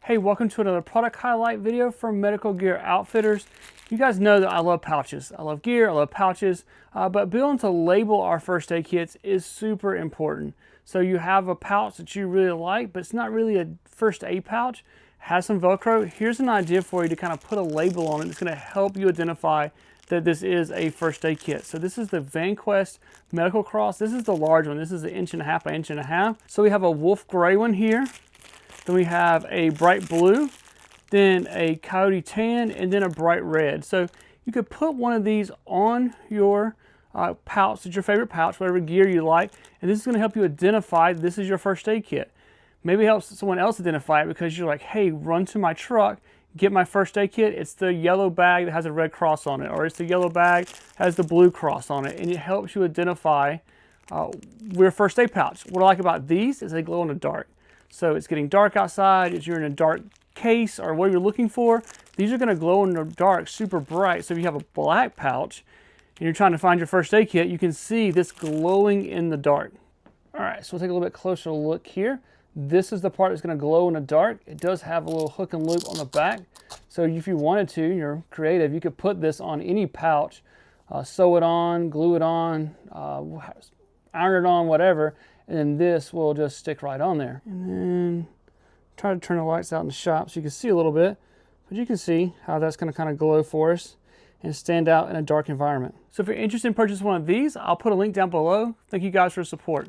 Hey, welcome to another product highlight video from Medical Gear Outfitters. You guys know that I love pouches. I love gear, I love pouches, but being able to label our first aid kits is super important. So you have a pouch that you really like, but it's not really a first aid pouch, has some Velcro. Here's an idea for you to kind of put a label on it that's gonna help you identify that this is a first aid kit. So this is the Vanquest Medical Cross. This is the large one. This is 1.5 inches by 1.5 inches. So we have a wolf gray one here. Then we have a bright blue, then a coyote tan, and then a bright red. So you could put one of these on your pouch. It's your favorite pouch, whatever gear you like, and this is going to help you identify this is your first aid kit. Maybe it helps someone else identify it because you're like, hey, run to my truck, get my first aid kit. It's the yellow bag that has a red cross on it, or it's the yellow bag that has the blue cross on it, and it helps you identify your first aid pouch. What I like about these is they glow in the dark. So it's getting dark outside, if you're in a dark case or what you're looking for, these are gonna glow in the dark, super bright. So if you have a black pouch and you're trying to find your first aid kit, you can see this glowing in the dark. All right, so we'll take a little bit closer look here. This is the part that's gonna glow in the dark. It does have a little hook and loop on the back. So if you wanted to, you're creative, you could put this on any pouch, sew it on, glue it on, iron it on, whatever, and then this will just stick right on there. And then try to turn the lights out in the shop so you can see a little bit, but you can see how that's going to kind of glow for us and stand out in a dark environment. So if you're interested in purchasing one of these, I'll put a link down below. Thank you guys for your support.